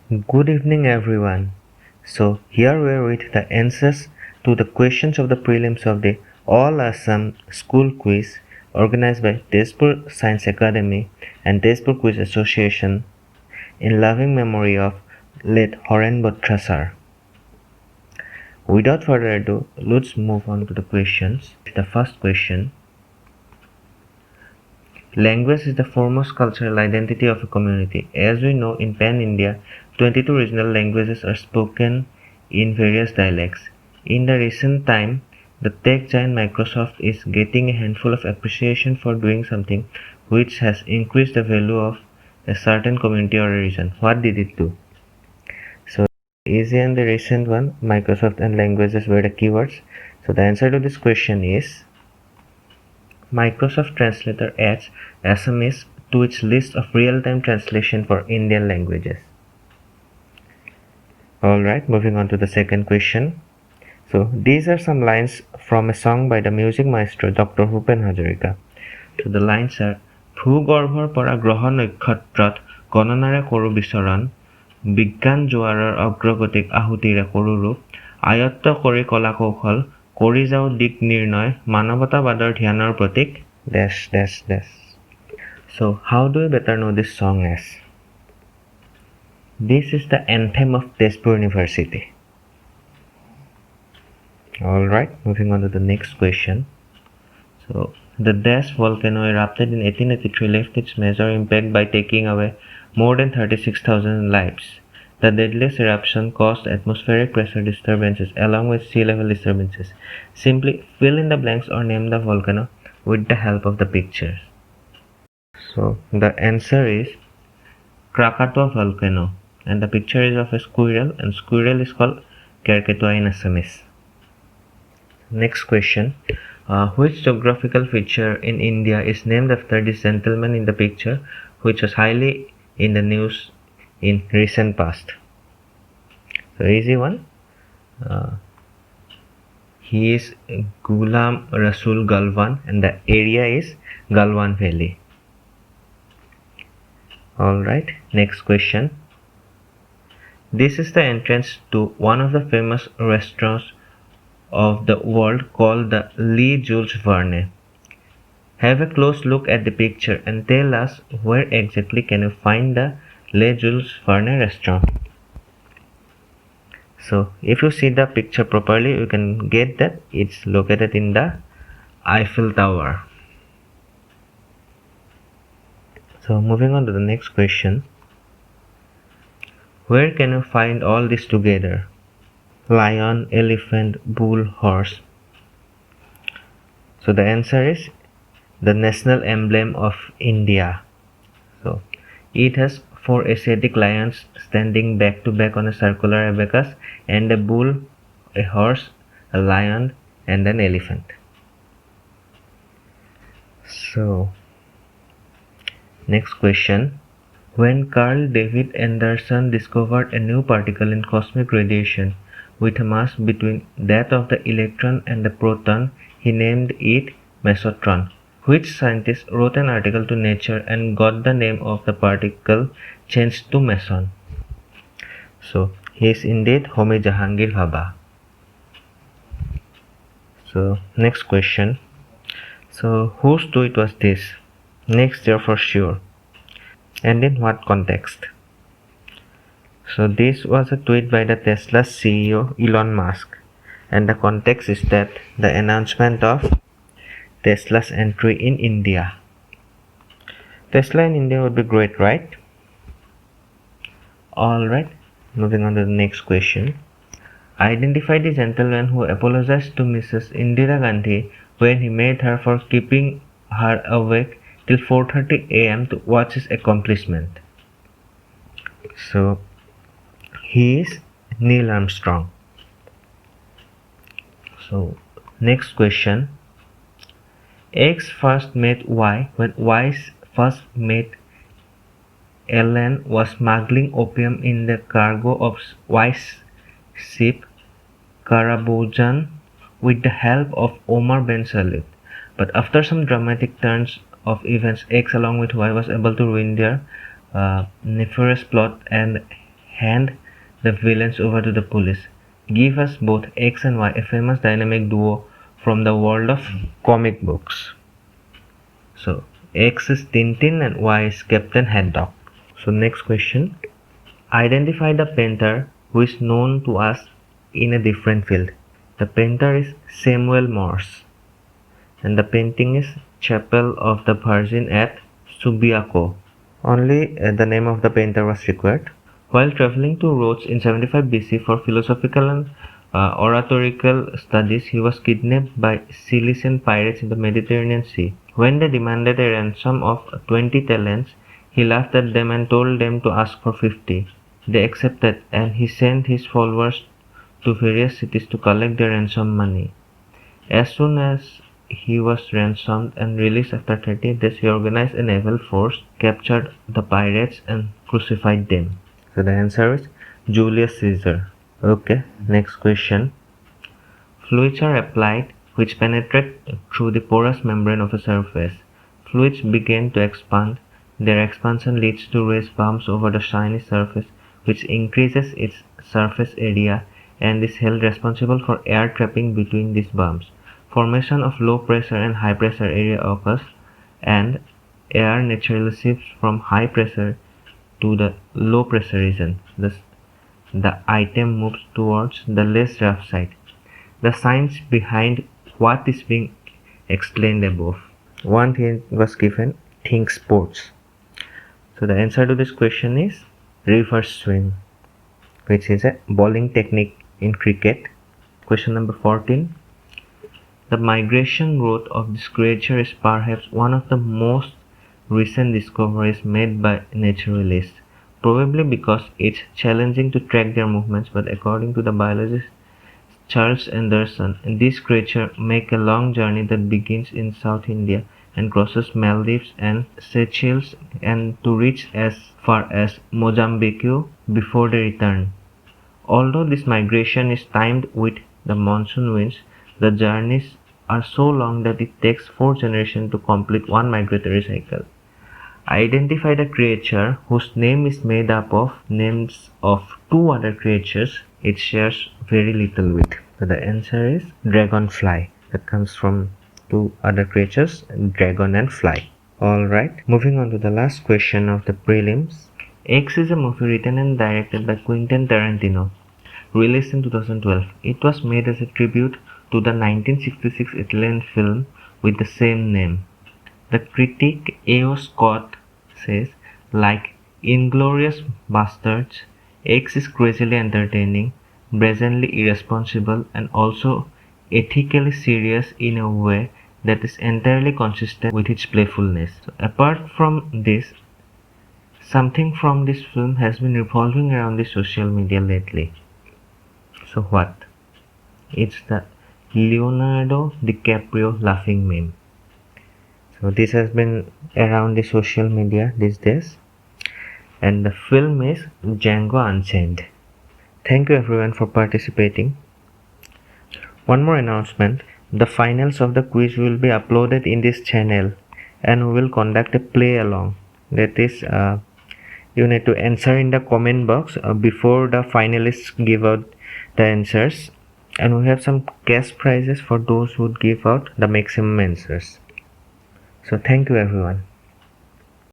Good evening, everyone. So, here we are with the answers to the questions of the prelims of the All Assam School Quiz organized by Tezpur Science Academy and Tezpur Quiz Association in loving memory of late Haren Bothra Sir. Without further ado, let's move on to the questions. The first question: language is the foremost cultural identity of a community. As we know, in Pan-India, 22 regional languages are spoken in various dialects. In the recent time, the tech giant Microsoft is getting a handful of appreciation for doing something which has increased the value of a certain community or a region. What did it do? So, easy and the recent one, Microsoft and languages were the keywords. So, the answer to this question is Microsoft Translator adds Assamese to its list of real-time translation for Indian languages. Alright, moving on to the second question. So, these are some lines from a song by the music maestro Dr. Bhupen Hazarika. So, the lines are ভূগৰ্ভৰ পৰা গ্ৰহ নক্ষত্ৰত গণনাৰে কৰোঁ বিচৰণ বিজ্ঞান জোৱাৰৰ অগ্ৰগতিক আহুতিৰে কৰোঁ ৰূপ আয়ত্ত কৰি কলা কৌশল কৰি যাওঁ দিক নিৰ্ণয় মানৱতাবাদৰ ধ্যানৰ প্ৰতীক dash dash dash. So, how do you better know this song as? This is the anthem of Tezpur University. Alright, moving on to the next question. So, the Dash volcano erupted in 1883 left its major impact by taking away more than 36,000 lives. The deadliest eruption caused atmospheric pressure disturbances along with sea level disturbances. Simply fill in the blanks or name the volcano with the help of the pictures. So, the answer is Krakatoa volcano, and the picture is of a squirrel, and squirrel is called Kerketua in Assamese. Next question. Which geographical feature in India is named after this gentleman in the picture, which was highly in the news in recent past? So, easy one. He is Ghulam Rasul Galwan, and the area is Galwan Valley. Alright, next question. This is the entrance to one of the famous restaurants of the world called the Le Jules Verne. Have a close look at the picture and tell us where exactly can you find the Le Jules Verne restaurant. So, if you see the picture properly, you can get that it's located in the Eiffel Tower. So, moving on to the next question. Where can you find all this together? Lion, elephant, bull, horse. So the answer is the national emblem of India. So it has 4 Asiatic lions standing back to back on a circular abacus, and a bull, a horse, a lion, and an elephant. So next question. When Carl David Anderson discovered a new particle in cosmic radiation with a mass between that of the electron and the proton, he named it mesotron. Which scientist wrote an article to Nature and got the name of the particle changed to meson? So, he is indeed Homi Jahangir Bhabha. So, next question. So, whose tweet was this? Next year for sure. And in what context? So this was a tweet by the Tesla CEO Elon Musk, and the context is that the announcement of Tesla's entry in India. Tesla in India would be great, right? Alright, moving on to the next question. Identify the gentleman who apologized to Mrs. Indira Gandhi when he made her for keeping her awake till 4:30 a.m. to watch his accomplishment. So he is Neil Armstrong. So next question. X first met Y when Y first met Ellen was smuggling opium in the cargo of Y's ship Karabojan with the help of Omar Ben Salid. But after some dramatic turns of events, X along with Y was able to ruin their nefarious plot and hand the villains over to the police. Give us both X and Y, a famous dynamic duo from the world of comic books. So X is Tintin and Y is Captain Haddock. So next question. Identify the painter who is known to us in a different field. The painter is Samuel Morse and the painting is Chapel of the Virgin at Subiaco. Only the name of the painter was required. While traveling to Rhodes in 75 BC for philosophical and oratorical studies, he was kidnapped by Cilician pirates in the Mediterranean Sea. When they demanded a ransom of 20 talents, he laughed at them and told them to ask for 50. They accepted, and he sent his followers to various cities to collect their ransom money. As soon as he was ransomed and released after 30 days, he organized a naval force, captured the pirates, and crucified them. So the answer is Julius Caesar. Okay, next question. Fluids are applied which penetrate through the porous membrane of a surface. Fluids begin to expand. Their expansion leads to raised bumps over the shiny surface, which increases its surface area and is held responsible for air trapping between these bumps. Formation of low pressure and high pressure area occurs, and air naturally shifts from high pressure to the low pressure region. Thus, the item moves towards the less rough side. The science behind what is being explained above. One hint was given, think sports. So the answer to this question is reverse swing, which is a bowling technique in cricket. Question number 14. The migration route of this creature is perhaps one of the most recent discoveries made by naturalists, probably because it's challenging to track their movements, but according to the biologist Charles Anderson, these creatures make a long journey that begins in South India and crosses Maldives and Seychelles and to reach as far as Mozambique before they return. Although this migration is timed with the monsoon winds, the journeys are so long that it takes 4 generations to complete one migratory cycle. Identify the creature whose name is made up of names of 2 other creatures it shares very little with. So the answer is dragonfly. That comes from 2 other creatures, dragon and fly. Alright, moving on to the last question of the prelims. X is a movie written and directed by Quentin Tarantino, released in 2012. It was made as a tribute to the 1966 Italian film with the same name. The critic A.O. Scott says, like Inglourious Basterds, X is crazily entertaining, brazenly irresponsible, and also ethically serious in a way that is entirely consistent with its playfulness. So apart from this, something from this film has been revolving around the social media lately. So what? It's the Leonardo DiCaprio laughing meme. So this has been around the social media these days, and the film is Django Unchained. Thank you everyone for participating. One more announcement, the finals of the quiz will be uploaded in this channel and we will conduct a play along. That is, you need to answer in the comment box before the finalists give out the answers, and we have some cash prizes for those who give out the maximum answers. So thank you everyone.